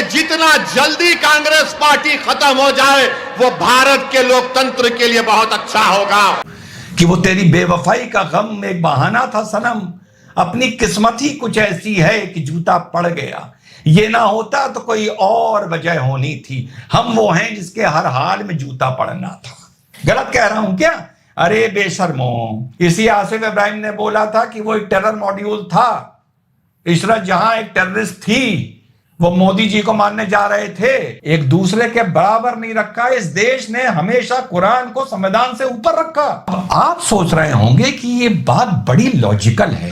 जितना जल्दी कांग्रेस पार्टी खत्म हो जाए वो भारत के लोकतंत्र के लिए बहुत अच्छा होगा। कि वो तेरी बेवफाई का गम एक बहाना था सनम, अपनी किस्मत ही कुछ ऐसी है कि जूता पड़ गया, ये ना होता तो कोई और वजह होनी थी, हम वो हैं जिसके हर हाल में जूता पड़ना था। गलत कह रहा हूं क्या? अरे बेशर्मो, इसी आसिफ इब्राहिम ने बोला था कि वो एक टेरर मॉड्यूल था। इशरत जहां एक टेररिस्ट थी, वो मोदी जी को मारने जा रहे थे। एक दूसरे के बराबर नहीं रखा। इस देश ने हमेशा कुरान को संविधान से ऊपर रखा। अब आप सोच रहे होंगे कि ये बात बड़ी लॉजिकल है,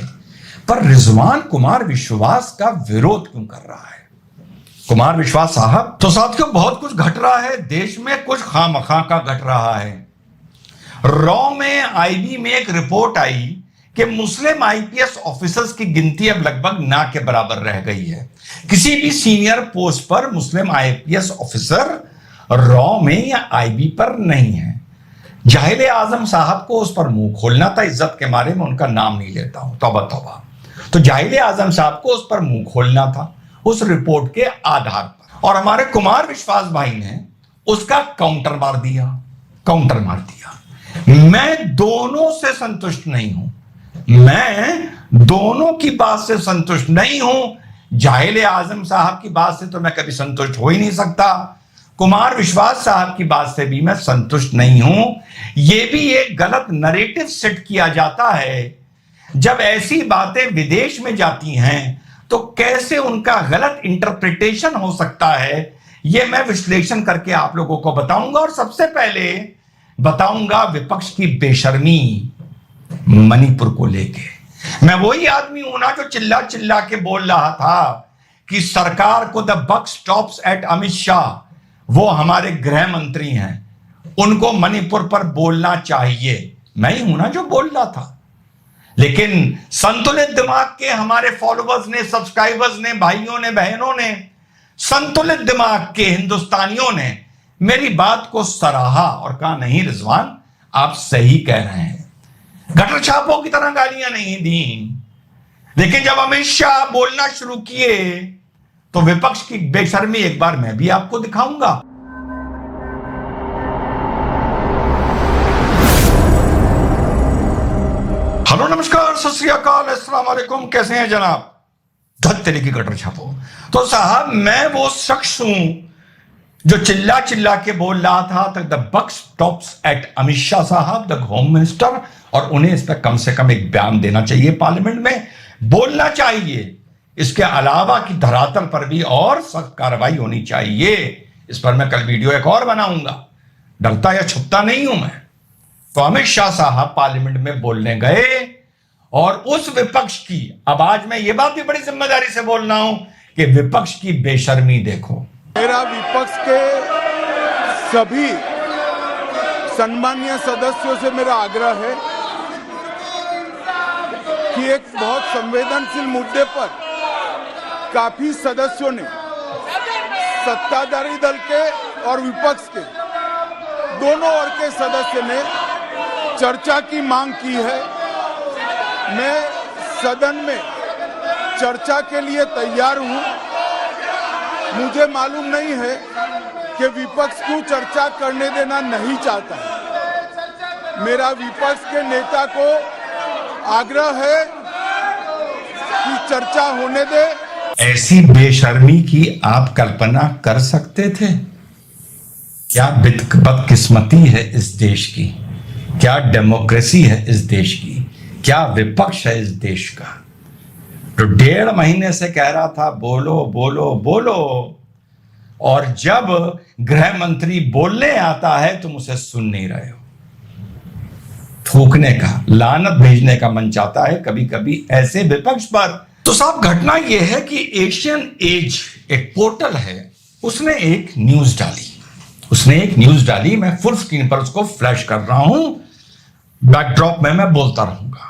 पर रिजवान कुमार विश्वास का विरोध क्यों कर रहा है? कुमार विश्वास साहब, तो साथियों बहुत कुछ घट रहा है देश में, कुछ खामखा का घट रहा है। रॉ में आईबी में एक रिपोर्ट आई कि मुस्लिम आईपीएस ऑफिसर्स की गिनती अब लगभग ना के बराबर रह गई है। किसी भी सीनियर पोस्ट पर मुस्लिम आईपीएस ऑफिसर रॉ में या आईबी पर नहीं है। जाहिल आजम साहब को उस पर मुंह खोलना था, इज्जत के मारे में उनका नाम नहीं लेता हूं, तौबा तौबा। तो जाहिल आजम साहब को उस पर मुंह खोलना था उस रिपोर्ट के आधार पर, और हमारे कुमार विश्वास भाई ने उसका काउंटर मार दिया। मैं दोनों से संतुष्ट नहीं हूं, मैं दोनों की बात से संतुष्ट नहीं हूं। जाहिल आजम साहब की बात से तो मैं कभी संतुष्ट हो ही नहीं सकता, कुमार विश्वास साहब की बात से भी मैं संतुष्ट नहीं हूं। यह भी एक गलत नरेटिव सेट किया जाता है। जब ऐसी बातें विदेश में जाती हैं तो कैसे उनका गलत इंटरप्रिटेशन हो सकता है, यह मैं विश्लेषण करके आप लोगों को बताऊंगा। और सबसे पहले बताऊंगा विपक्ष की बेशर्मी मणिपुर को लेके। मैं वही आदमी हूं ना जो चिल्ला चिल्ला के बोल रहा था कि सरकार को the buck stops at Amit Shah, वो हमारे गृह मंत्री हैं, उनको मणिपुर पर बोलना चाहिए। मैं ही हूं ना जो बोल रहा था। लेकिन संतुलित दिमाग के हमारे फॉलोअर्स ने, सब्सक्राइबर्स ने, भाइयों ने, बहनों ने, संतुलित दिमाग के हिंदुस्तानियों ने मेरी बात को सराहा और कहा नहीं रिजवान आप सही कह रहे हैं। गटर छापों की तरह गालियां नहीं दी, लेकिन जब अमित शाह बोलना शुरू किए तो विपक्ष की बेशर्मी एक बार मैं भी आपको दिखाऊंगा। हेलो नमस्कार सत श्री अकाल अस्सलाम वालेकुम, कैसे हैं जनाब? धत तेरे की गटर छापो। तो साहब मैं वो शख्स हूं जो चिल्ला चिल्ला के बोल रहा था the buck stops at Amit Shah sahab, the home minister, और उन्हें इस पर कम से कम एक बयान देना चाहिए, पार्लियामेंट में बोलना चाहिए। इसके अलावा कि धरातल पर भी और सख्त कार्रवाई होनी चाहिए। इस पर मैं कल वीडियो एक और बनाऊंगा, डरता या छुपता नहीं हूं मैं। तो अमित शाह साहब पार्लियामेंट में बोलने गए और उस विपक्ष की, अब आज मैं ये बात भी बड़ी जिम्मेदारी से बोल रहा हूं कि विपक्ष की बेशर्मी देखो। मेरा विपक्ष के सभी सम्मानीय सदस्यों से मेरा आग्रह है कि एक बहुत संवेदनशील मुद्दे पर काफी सदस्यों ने, सत्ताधारी दल के और विपक्ष के दोनों ओर के सदस्य ने चर्चा की मांग की है। मैं सदन में चर्चा के लिए तैयार हूं। मुझे मालूम नहीं है कि विपक्ष क्यों चर्चा करने देना नहीं चाहता है। मेरा विपक्ष के नेता को आग्रह है कि चर्चा होने दे। ऐसी बेशर्मी की आप कल्पना कर सकते थे? क्या बदकिस्मती है इस देश की, क्या डेमोक्रेसी है इस देश की, क्या विपक्ष है इस देश का। तो 1.5 महीने से कह रहा था बोलो बोलो बोलो, और जब गृह मंत्री बोलने आता है तुम उसे सुन नहीं रहे हो। थूकने का, लानत भेजने का मन चाहता है कभी कभी ऐसे विपक्ष पर। तो साहब घटना यह है कि एशियन एज एक पोर्टल है, उसने एक न्यूज डाली। मैं फुल स्क्रीन पर उसको फ्लैश कर रहा हूं, बैकड्रॉप में मैं बोलता रहूंगा।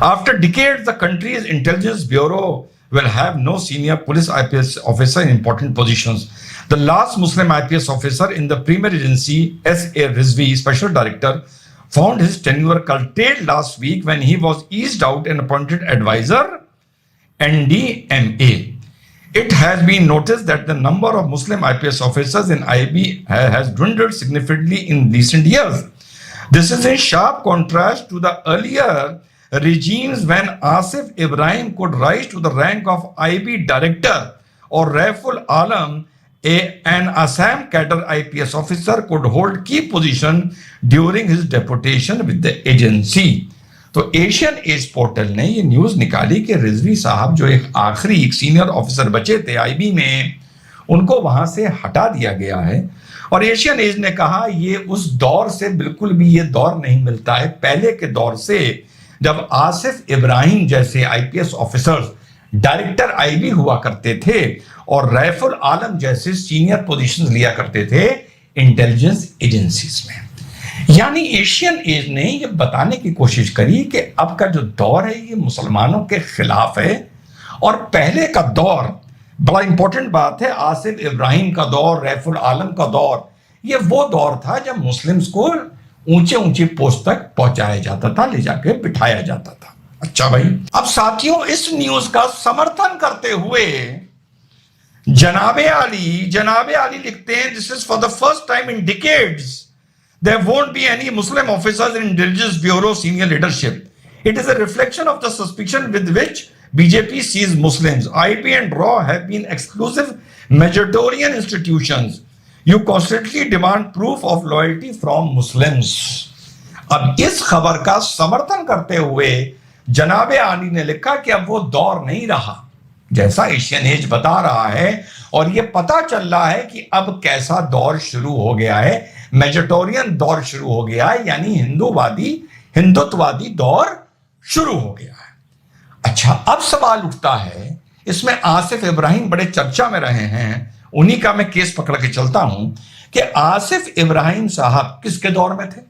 After decades, the country's intelligence bureau will have no senior police IPS officer in important positions. The last Muslim IPS officer in the premier agency, S.A. Rizvi, special director, found his tenure curtailed last week when he was eased out and appointed advisor, NDMA. It has been noticed that the number of Muslim IPS officers in IB has dwindled significantly in recent years. This is in sharp contrast to the earlier regimes when Asif Ibrahim could rise to the rank of IB director, or Raiful Alam, an Assam cadre IPS officer, could hold key position during his deputation with the agency. तो Asian as portal ने ये news निकाली कि रिजवी साहब जो एक आखिरी एक सीनियर ऑफिसर बचे थे आईबी में, उनको वहां से हटा दिया गया है। और एशियन एज ने कहा ये उस दौर से बिल्कुल भी ये दौर नहीं मिलता है, पहले के दौर से जब आसिफ इब्राहिम जैसे आईपीएस ऑफिसर्स डायरेक्टर आईबी हुआ करते थे और राइफुल आलम जैसे सीनियर पोजीशंस लिया करते थे इंटेलिजेंस एजेंसीज में। यानी एशियन एज ने यह बताने की कोशिश करी कि अब का जो दौर है ये मुसलमानों के खिलाफ है, और पहले का दौर, बड़ा इंपॉर्टेंट बात है, आसिफ इब्राहिम का दौर, राइफुल आलम का दौर, ये वो दौर था जब मुस्लिम्स को ऊंचे ऊंचे पोस्ट तक पहुंचाया जाता था, ले जाके बिठाया जाता था। अच्छा भाई, अब साथियों इस न्यूज का समर्थन करते हुए जनाबे आली लिखते हैं, this is for the first time in decades there won't be any Muslim officers in Intelligence Bureau senior leadership. It is a reflection of the suspicion with which BJP sees Muslims. IB and RAW have been exclusive Majoritarian institutions. You constantly demand proof of loyalty from Muslims. अब इस खबर का समर्थन करते हुए जनाबे आली ने लिखा कि अब वो दौर नहीं रहा जैसा एशियन एज बता रहा है, और ये पता चल रहा है कि अब कैसा दौर शुरू हो गया है, मेजोरिटेरियन दौर शुरू हो गया है, यानी हिंदुत्ववादी दौर शुरू हो गया है। अच्छा, अब सवाल उठता है, इसमें आसिफ इब्राहिम बड़े चर्चा में रहे हैं, उन्हीं का मैं केस पकड़ के चलता हूं कि आसिफ इब्राहिम साहब किसके दौर में थे?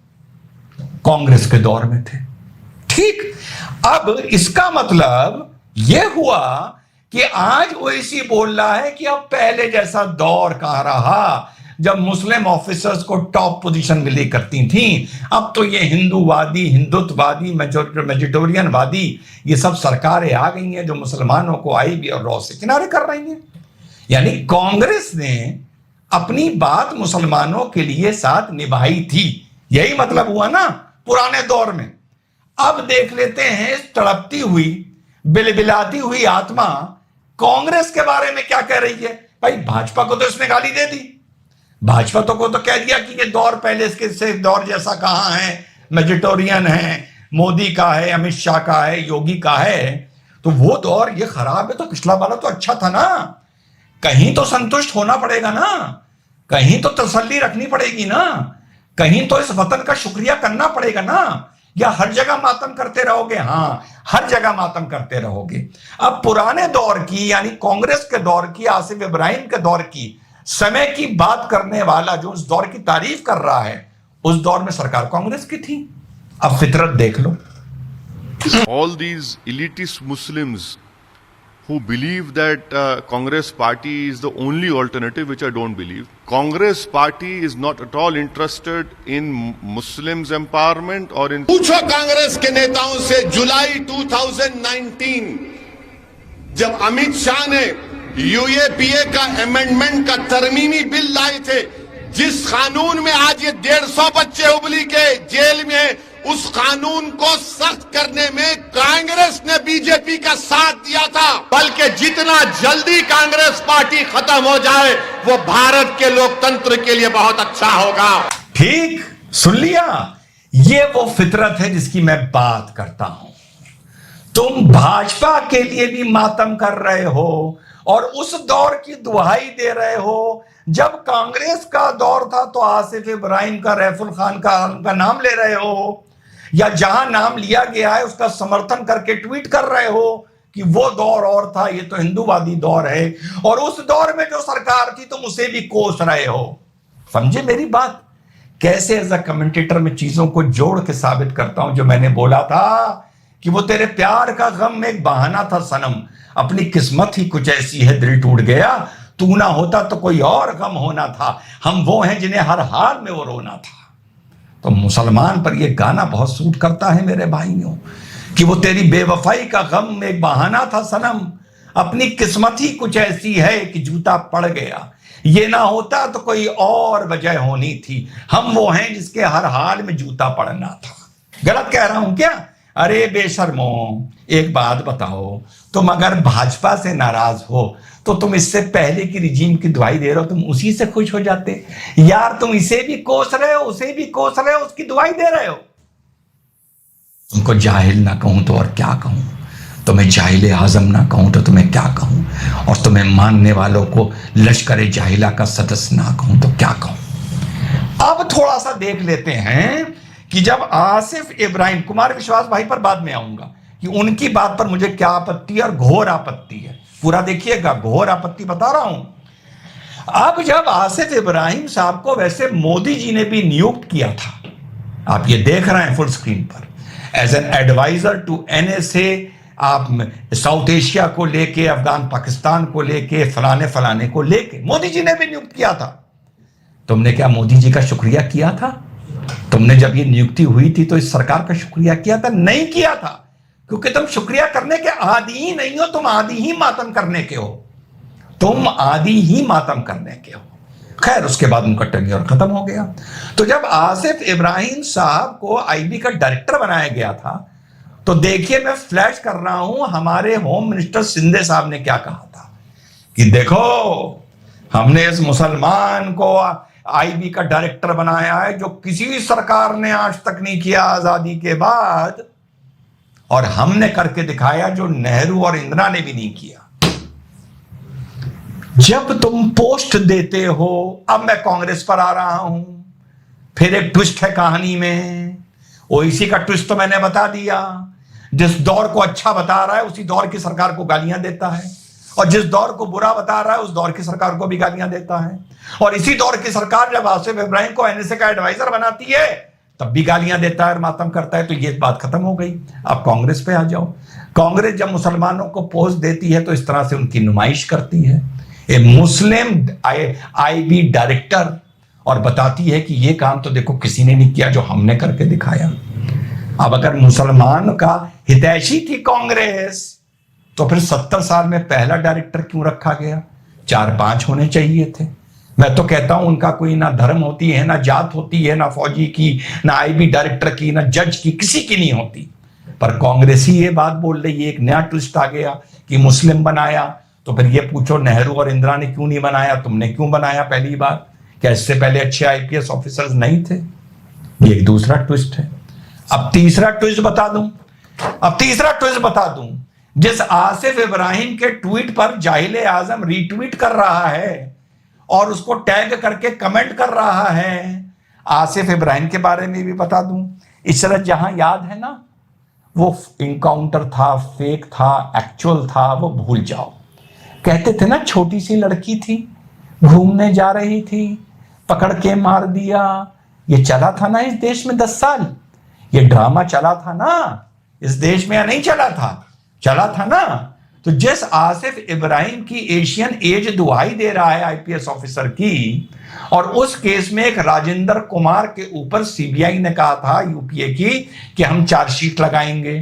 कांग्रेस के दौर में थे। ठीक, अब इसका मतलब यह हुआ कि आज ओवैसी बोल रहा है कि अब पहले जैसा दौर कहां रहा जब मुस्लिम ऑफिसर्स को टॉप पोजीशन मिली करती थी। अब तो ये हिंदुत्ववादी मेजोरिटेरियनवादी ये सब सरकारें आ गई हैं जो मुसलमानों को आईबी और रॉ से किनारे कर रही हैं। यानी कांग्रेस ने अपनी बात मुसलमानों के लिए साथ निभाई थी, यही मतलब हुआ ना पुराने दौर में। अब देख लेते हैं तड़पती हुई बिलबिलाती हुई आत्मा कांग्रेस के बारे में क्या कह रही है। भाई भाजपा को तो इसने गाली दे दी, भाजपा तो को तो कह दिया कि ये दौर पहले इसके से दौर जैसा कहां है, मेजोरिटेरियन है, मोदी का है, अमित शाह का है, योगी का है, तो वो दौर ये खराब है, तो पिछला वाला तो अच्छा था ना। कहीं तो संतुष्ट होना पड़ेगा ना, कहीं तो तसल्ली रखनी पड़ेगी ना, कहीं तो इस वतन का शुक्रिया करना पड़ेगा ना, या हर जगह मातम करते रहोगे? हाँ, हर जगह मातम करते रहोगे। अब पुराने दौर की यानी कांग्रेस के दौर की, आसिफ इब्राहिम के दौर की समय की बात करने वाला जो उस दौर की तारीफ कर रहा है, उस दौर में सरकार कांग्रेस की थी। अब फितरत देख लो। All these elitist Muslims who believe that Congress party is the only alternative, which I don't believe. Congress party is not at all interested in Muslims empowerment or in... पूछो कांग्रेस के नेताओं से, जुलाई 2019 जब अमित शाह ने यूएपीए का अमेंडमेंट का तरमीमी bill लाए थे, जिस कानून में आज ये 150 बच्चे उबली के जेल में, उस कानून को सख्त करने में कांग्रेस ने बीजेपी का साथ दिया था। बल्कि जितना जल्दी कांग्रेस पार्टी खत्म हो जाए वो भारत के लोकतंत्र के लिए बहुत अच्छा होगा। ठीक सुन लिया, ये वो फितरत है जिसकी मैं बात करता हूं। तुम भाजपा के लिए भी मातम कर रहे हो और उस दौर की दुहाई दे रहे हो। जब कांग्रेस का दौर था तो आसिफ इब्राहिम का, राइफुल खान का नाम ले रहे हो, या जहां नाम लिया गया है उसका समर्थन करके ट्वीट कर रहे हो कि वो दौर और था, ये तो हिंदूवादी दौर है, और उस दौर में जो सरकार थी तुम उसे भी कोस रहे हो। समझे मेरी बात? कैसे एज अ कमेंटेटर में चीजों को जोड़ के साबित करता हूं। जो मैंने बोला था कि वो तेरे प्यार का गम एक बहाना था सनम, अपनी किस्मत ही कुछ ऐसी है, दिल टूट गया, तू ना होता तो कोई और गम होना था, हम वो हैं जिन्हें हर हाल में वो रोना था। तो मुसलमान पर ये गाना बहुत सूट करता है मेरे भाइयों, कि वो तेरी बेवफाई का गम एक बहाना था सनम, अपनी किस्मत ही कुछ ऐसी है कि जूता पड़ गया। ये ना होता तो कोई और वजह होनी थी। हम वो हैं जिसके हर हाल में जूता पड़ना था। गलत कह रहा हूं क्या? अरे बेशर्मो, एक बात बताओ, तुम अगर भाजपा से नाराज हो तो तुम इससे पहले की रिजीम की दुआई दे रहे हो, तुम उसी से खुश हो जाते यार। तुम इसे भी कोस रहे हो, उसे भी कोस रहे हो, उसकी दुआई दे रहे हो। तुमको जाहिल ना कहूं तो और क्या कहूं, तुम्हें जाहिल आजम ना कहूं तो तुम्हें क्या कहूं, और तुम्हें मानने वालों को लश्कर जाहिला का सदस्य ना कहूं तो क्या कहूं। अब थोड़ा सा देख लेते हैं कि जब आसिफ इब्राहिम, कुमार विश्वास भाई पर बाद में आऊंगा कि उनकी बात पर मुझे क्या आपत्ति और घोर आपत्ति है, पूरा देखिएगा, घोर आपत्ति बता रहा हूं। अब जब आसिफ इब्राहिम साहब को वैसे मोदी जी ने भी नियुक्त किया था, आप ये देख रहे हैं फुल स्क्रीन पर, as an adviser to NSA, आप साउथ एशिया को लेके, अफगान पाकिस्तान को लेके, फलाने फलाने को लेके मोदी जी ने भी नियुक्त किया था। तुमने क्या मोदी जी का शुक्रिया किया था? तुमने जब ये नियुक्ति हुई थी तो इस सरकार का शुक्रिया किया था? नहीं किया था, क्योंकि तुम शुक्रिया करने के आदी ही नहीं हो, तुम आदी ही मातम करने के हो, तुम आदी ही मातम करने के हो। खैर, उसके बाद उनका टेन्योर खत्म हो गया। तो जब आसिफ इब्राहिम साहब को आईबी का डायरेक्टर बनाया गया था, तो देखिए, मैं फ्लैश कर रहा हूं, हमारे होम मिनिस्टर शिंदे साहब ने क्या कहा था कि देखो, हमने इस मुसलमान को आईबी का डायरेक्टर बनाया है जो किसी भी सरकार ने आज तक नहीं किया आजादी के बाद, और हमने करके दिखाया जो नेहरू और इंदिरा ने भी नहीं किया। जब तुम पोस्ट देते हो, अब मैं कांग्रेस पर आ रहा हूं, फिर एक ट्विस्ट है कहानी में, ओवैसी का ट्विस्ट तो मैंने बता दिया। जिस दौर को अच्छा बता रहा है उसी दौर की सरकार को गालियां देता है, और जिस दौर को बुरा बता रहा है उस दौर की सरकार को भी गालियां देता है। और इसी दौर की सरकार जब आसिफ इब्राहिम को एनएसए का एडवाइजर बनाती है तब भी गालियां देता है और मातम करता है। तो ये बात खत्म हो गई। अब कांग्रेस पे आ जाओ। कांग्रेस जब मुसलमानों को पोस्ट देती है तो इस तरह से उनकी नुमाइश करती है, ए मुस्लिम आईबी डायरेक्टर, और बताती है कि ये काम तो देखो किसी ने नहीं किया जो हमने करके दिखाया। अब अगर मुसलमान का हितैषी थी कांग्रेस, तो फिर 70 साल में पहला डायरेक्टर क्यों रखा गया? 4-5 होने चाहिए थे। मैं तो कहता हूं उनका कोई ना धर्म होती है, ना जात होती है, ना फौजी की, ना आईबी डायरेक्टर की, ना जज की, किसी की नहीं होती। पर कांग्रेस ही ये बात बोल रही है। एक नया ट्विस्ट आ गया कि मुस्लिम बनाया। तो फिर ये पूछो, नेहरू और इंदिरा ने क्यों नहीं बनाया? तुमने क्यों बनाया पहली बार? क्या इससे पहले अच्छे आईपीएस ऑफिसर्स नहीं थे? ये एक दूसरा ट्विस्ट है। अब तीसरा ट्विस्ट बता दूं। जिस आसिफ इब्राहिम के ट्वीट पर जाहिल आजम रीट्वीट कर रहा है और उसको टैग करके कमेंट कर रहा है, आसिफ इब्राहिम के बारे में भी बता दूं। इशरत जहां याद है ना, वो इनकाउंटर था, फेक था, एक्चुअल था, वो भूल जाओ। कहते थे ना, छोटी सी लड़की थी, घूमने जा रही थी, पकड़ के मार दिया। ये चला था ना इस देश में 10 साल, ये ड्रामा चला था ना इस देश में, या नहीं चला था? चला था ना। तो जिस आसिफ इब्राहिम की एशियन एज दुहाई दे रहा है आईपीएस ऑफिसर की, और उस केस में एक राजेंद्र कुमार के ऊपर सीबीआई ने कहा था यूपीए की कि हम चार्जशीट लगाएंगे,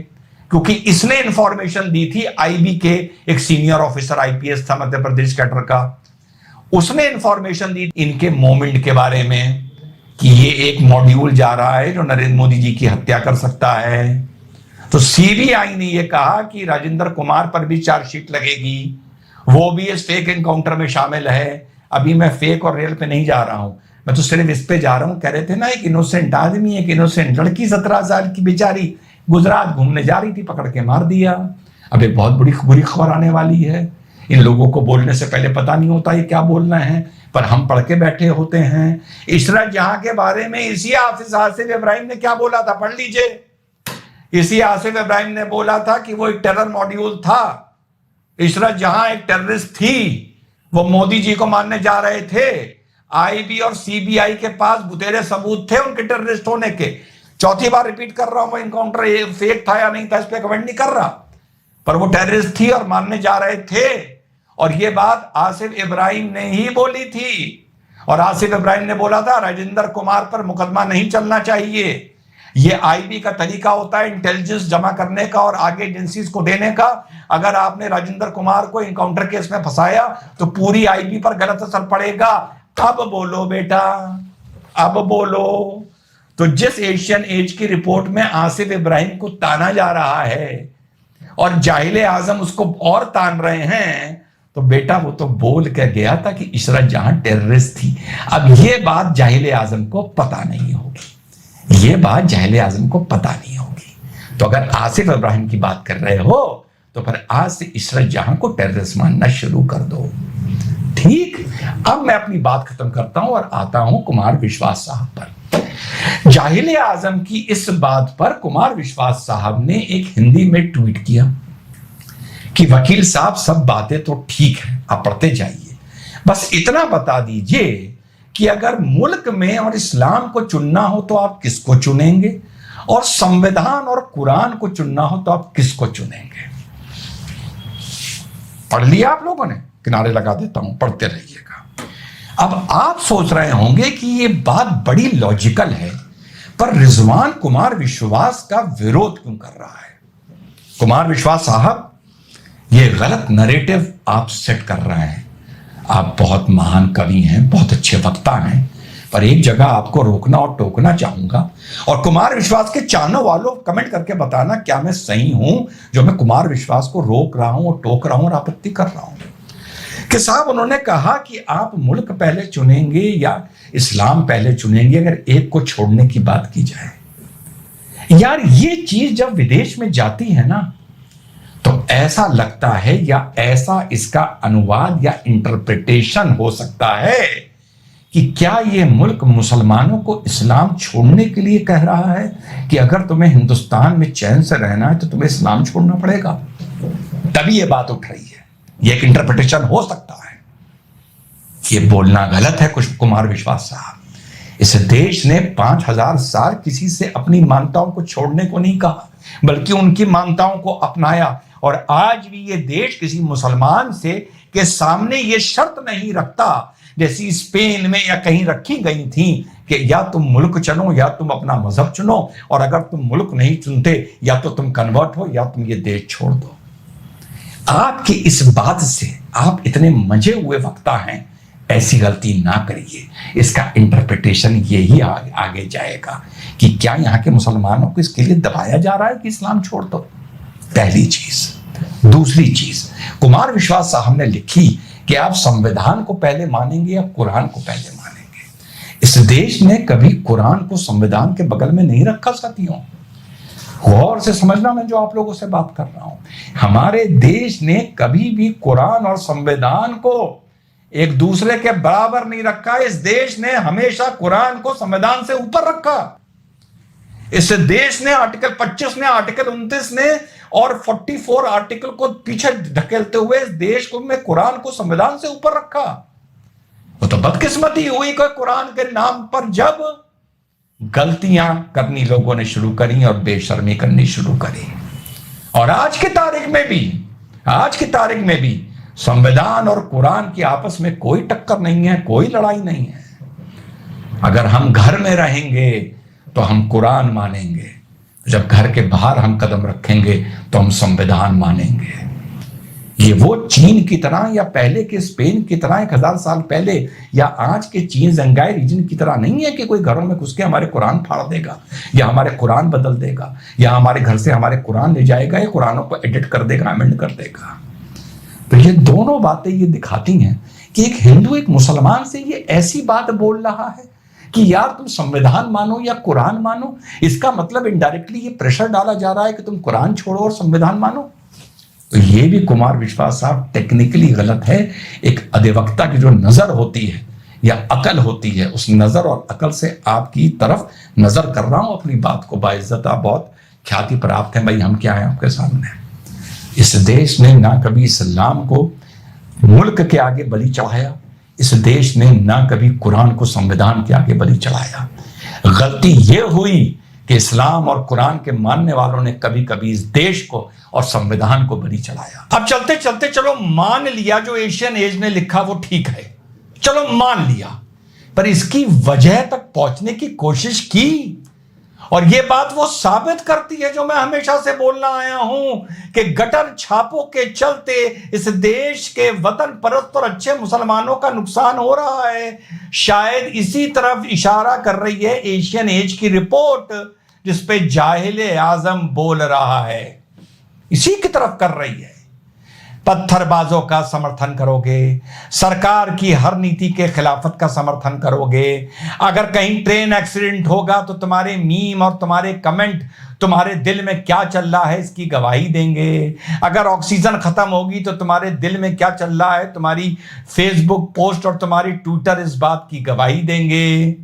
क्योंकि इसने इंफॉर्मेशन दी थी आईबी के एक सीनियर ऑफिसर आईपीएस था मध्य प्रदेश कैडर का, उसने इंफॉर्मेशन दी इनके मूवमेंट के बारे में कि ये एक मॉड्यूल जा रहा है जो नरेंद्र मोदी जी की हत्या कर सकता है। तो सीबीआई ने यह कहा कि राजेंद्र कुमार पर भी चार्जशीट लगेगी, वो भी इस फेक एनकाउंटर में शामिल है। अभी मैं फेक और रियल पे नहीं जा रहा हूं, मैं तो सिर्फ इस पे जा रहा हूं। कह रहे थे ना, एक इनोसेंट आदमी, एक इनोसेंट लड़की 17 साल की बेचारी गुजरात घूमने जा रही थी, पकड़ के मार दिया। अब एक बहुत बड़ी बुरी खबर आने वाली है। इन लोगों को बोलने से पहले पता नहीं होता ये क्या बोलना है, पर हम पढ़ के बैठे होते हैं। इशरत जहां के बारे में इसी आसिफ इब्राहिम ने क्या बोला था, पढ़ लीजिए। इसी आसिफ इब्राहिम ने बोला था कि वो एक टेरर मॉड्यूल था। इशरत जहां एक टेररिस्ट थी, वो मोदी जी को मारने जा रहे थे। आईबी और सीबीआई के पास बुतेरे सबूत थे उनके टेररिस्ट होने के। चौथी बार रिपीट कर रहा हूं, वो इनकाउंटर फेक था या नहीं था इस पर कमेंट नहीं कर रहा, पर वो टेररिस्ट थी और मारने जा रहे थे। और ये बात आसिफ इब्राहिम ने ही बोली थी। और आसिफ इब्राहिम ने बोला था राजेंद्र कुमार पर मुकदमा नहीं चलना चाहिए, ये आईबी का तरीका होता है इंटेलिजेंस जमा करने का और आगे एजेंसीज को देने का। अगर आपने राजेंद्र कुमार को इनकाउंटर केस में फंसाया तो पूरी आईबी पर गलत असर पड़ेगा। अब बोलो बेटा, अब बोलो। तो जिस एशियन एज की रिपोर्ट में आसिफ इब्राहिम को ताना जा रहा है और जाहिले आजम उसको और तान रहे हैं, तो बेटा वो तो बोल के गया था कि इशरत जहां टेररिस्ट थी। अब ये बात जाहिले आजम को पता नहीं होगी, ये बात जाहिले आजम को पता नहीं होगी। तो अगर आसिफ इब्राहिम की बात कर रहे हो तो फिर आज से इशरत जहां को टेररिस्ट मानना शुरू कर दो। ठीक, अब मैं अपनी बात खत्म करता हूं और आता हूं कुमार विश्वास साहब पर। जाहिले आजम की इस बात पर कुमार विश्वास साहब ने एक हिंदी में ट्वीट किया कि वकील साहब सब बातें तो ठीक है, आप पढ़ते जाइए, बस इतना बता दीजिए कि अगर मुल्क में और इस्लाम को चुनना हो तो आप किसको चुनेंगे, और संविधान और कुरान को चुनना हो तो आप किसको चुनेंगे। पढ़ लिया आप लोगों ने, किनारे लगा देता हूं, पढ़ते रहिएगा। अब आप सोच रहे होंगे कि ये बात बड़ी लॉजिकल है, पर रिजवान कुमार विश्वास का विरोध क्यों कर रहा है। कुमार विश्वास साहब, ये गलत नरेटिव आप सेट कर रहे हैं। आप बहुत महान कवि हैं, बहुत अच्छे वक्ता हैं, पर एक जगह आपको रोकना और टोकना चाहूंगा। और कुमार विश्वास के चाहने वालों कमेंट करके बताना क्या मैं सही हूं जो मैं कुमार विश्वास को रोक रहा हूं और टोक रहा हूं और आपत्ति कर रहा हूं। कि साहब उन्होंने कहा कि आप मुल्क पहले चुनेंगे या इस्लाम पहले चुनेंगे अगर एक को छोड़ने की बात की जाए। यार ये चीज जब विदेश में जाती है ना तो ऐसा लगता है या ऐसा इसका अनुवाद या इंटरप्रिटेशन हो सकता है कि क्या ये मुल्क मुसलमानों को इस्लाम छोड़ने के लिए कह रहा है कि अगर तुम्हें हिंदुस्तान में चैन से रहना है तो तुम्हें इस्लाम छोड़ना पड़ेगा। तभी ये बात उठ रही है, ये एक इंटरप्रिटेशन हो सकता है। ये बोलना गलत है कुछ कुमार विश्वास साहब। इस देश ने 5000 साल किसी से अपनी मान्यताओं को छोड़ने को नहीं कहा, बल्कि उनकी मान्यताओं को अपनाया। और आज भी ये देश किसी मुसलमान से के सामने ये शर्त नहीं रखता जैसी स्पेन में या कहीं रखी गई थी कि या तुम मुल्क चुनो या तुम अपना मजहब चुनो, और अगर तुम मुल्क नहीं चुनते या तो तुम कन्वर्ट हो या तुम ये देश छोड़ दो। आपकी इस बात से आप इतने मजे हुए वक्ता हैं, ऐसी गलती ना करिए। इसका इंटरप्रिटेशन यही आगे जाएगा कि क्या यहाँ के मुसलमानों को इसके लिए दबाया जा रहा है कि इस्लाम छोड़ दो। पहली चीज। दूसरी चीज, कुमार विश्वास साहब ने लिखी कि आप संविधान को पहले मानेंगे या कुरान को पहले मानेंगे। इस देश ने कभी कुरान को संविधान के बगल में नहीं रखा साथियों। गौर से समझना मैं जो आप लोगों से बात कर रहा हूं। हमारे देश ने कभी भी कुरान और संविधान को एक दूसरे के बराबर नहीं रखा। इस देश ने हमेशा कुरान को संविधान से ऊपर रखा। इस देश ने आर्टिकल 25 ने, आर्टिकल 29 ने और 44 आर्टिकल को पीछे धकेलते हुए इस देश को में कुरान को संविधान से ऊपर रखा। वो तो बदकिस्मती हुई कि कुरान के नाम पर जब गलतियां करनी लोगों ने शुरू करी और बेशर्मी करनी शुरू करी। और आज की तारीख में भी संविधान और कुरान की आपस में कोई टक्कर नहीं है, कोई लड़ाई नहीं है। अगर हम घर में रहेंगे तो हम कुरान मानेंगे, जब घर के बाहर हम कदम रखेंगे तो हम संविधान मानेंगे। ये वो चीन की तरह या पहले के स्पेन की तरह 1000 साल पहले या आज के चीन जंगाई रीजन की तरह नहीं है कि कोई घरों में घुस के हमारे कुरान फाड़ देगा या हमारे कुरान बदल देगा या हमारे घर से हमारे कुरान ले जाएगा या कुरानों को एडिट कर देगा, अमेंड कर देगा। तो ये दोनों बातें ये दिखाती हैं कि एक हिंदू एक मुसलमान से ये ऐसी बात बोल रहा है कि यार तुम संविधान मानो या कुरान मानो। इसका मतलब इनडायरेक्टली ये प्रेशर डाला जा रहा है कि तुम कुरान छोड़ो और संविधान मानो। तो ये भी कुमार विश्वास साहब टेक्निकली गलत है। एक अधिवक्ता की जो नजर होती है या अकल होती है, उस नजर और अकल से आपकी तरफ नजर कर रहा हूं। अपनी बात को बाइज्जत, आप बहुत ख्याति प्राप्त है भाई, हम क्या है आपके सामने। इस देश ने ना कभी इस्लाम को मुल्क के आगे बलि चढ़ाया, इस देश ने ना कभी कुरान को संविधान के आगे बलि चढ़ाया। गलती यह हुई कि इस्लाम और कुरान के मानने वालों ने कभी कभी इस देश को और संविधान को बलि चढ़ाया। अब चलते चलते चलो मान लिया जो एशियन एज ने लिखा वो ठीक है, चलो मान लिया, पर इसकी वजह तक पहुंचने की कोशिश की और ये बात वो साबित करती है जो मैं हमेशा से बोलना आया हूं कि गटर छापों के चलते इस देश के वतन परस्त और अच्छे मुसलमानों का नुकसान हो रहा है। शायद इसी तरफ इशारा कर रही है एशियन एज की रिपोर्ट, जिसपे जाहिल आजम बोल रहा है, इसी की तरफ कर रही है। पत्थरबाजों का समर्थन करोगे, सरकार की हर नीति के खिलाफत का समर्थन करोगे। अगर कहीं ट्रेन एक्सीडेंट होगा तो तुम्हारे मीम और तुम्हारे कमेंट तुम्हारे दिल में क्या चल रहा है इसकी गवाही देंगे। अगर ऑक्सीजन खत्म होगी तो तुम्हारे दिल में क्या चल रहा है तुम्हारी फेसबुक पोस्ट और तुम्हारी ट्विटर इस बात की गवाही देंगे।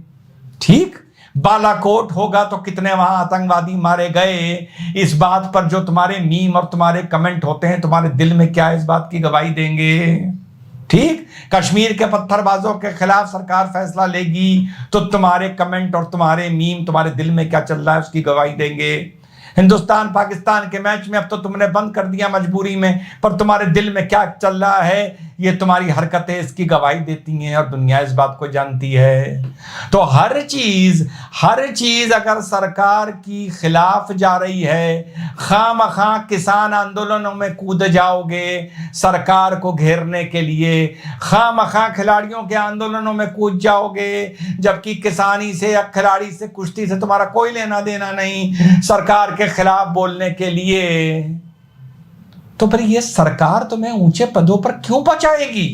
ठीक, बालाकोट होगा तो कितने वहां आतंकवादी मारे गए, इस बात पर जो तुम्हारे मीम और तुम्हारे कमेंट होते हैं तुम्हारे दिल में क्या इस बात की गवाही देंगे। ठीक, कश्मीर के पत्थरबाजों के खिलाफ सरकार फैसला लेगी तो तुम्हारे कमेंट और तुम्हारे मीम तुम्हारे दिल में क्या चल रहा है उसकी गवाही देंगे। हिंदुस्तान पाकिस्तान के मैच में अब तो तुमने बंद कर दिया मजबूरी में, पर तुम्हारे दिल में क्या चल रहा है ये तुम्हारी हरकतें इसकी गवाही देती हैं और दुनिया इस बात को जानती है। तो हर चीज अगर सरकार की खिलाफ जा रही है, खामखा किसान आंदोलनों में कूद जाओगे सरकार को घेरने के लिए, खामखा खिलाड़ियों के आंदोलनों में कूद जाओगे, जबकि किसानी से या खिलाड़ी से कुश्ती से तुम्हारा कोई लेना देना नहीं, सरकार के खिलाफ बोलने के लिए, तो फिर ये सरकार तुम्हें ऊंचे पदों पर क्यों पहुंचाएगी?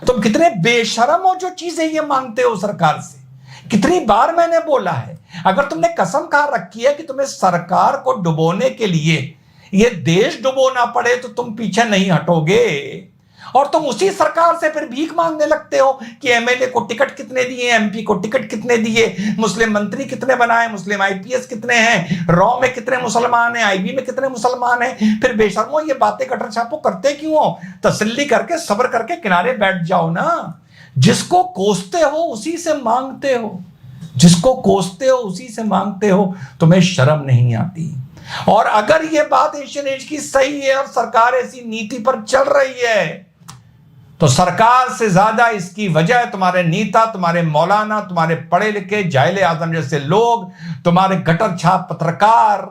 तुम कितने बेशरम हो जो चीजें ये मांगते हो सरकार से। कितनी बार मैंने बोला है, अगर तुमने कसम खा रखी है कि तुम्हें सरकार को डुबोने के लिए ये देश डुबोना पड़े तो तुम पीछे नहीं हटोगे, और तुम उसी सरकार से फिर भीख मांगने लगते हो कि एमएलए को टिकट कितने दिए, एमपी को टिकट कितने दिए, मुस्लिम मंत्री कितने बनाए, मुस्लिम आईपीएस कितने हैं, रॉ में कितने मुसलमान हैं, आईबी में कितने मुसलमान हैं। फिर बेशर्मो ये बातें कटर छापो करते क्यों हो? तसल्ली करके सब्र करके किनारे बैठ जाओ ना। जिसको कोसते हो उसी से मांगते हो, जिसको कोसते हो उसी से मांगते हो, तुम्हें शर्म नहीं आती। और अगर ये बात एशियन एज की सही है और सरकार ऐसी नीति पर चल रही है तो सरकार से ज्यादा इसकी वजह तुम्हारे नेता, तुम्हारे मौलाना, तुम्हारे पढ़े लिखे जाहिल आजम जैसे लोग, तुम्हारे गटर छाप पत्रकार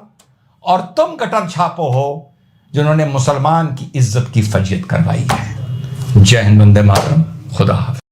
और तुम गटर छापो हो जिन्होंने मुसलमान की इज्जत की फजीयत करवाई है। जय हिंद, वंदे मातरम, खुदा हाफिज।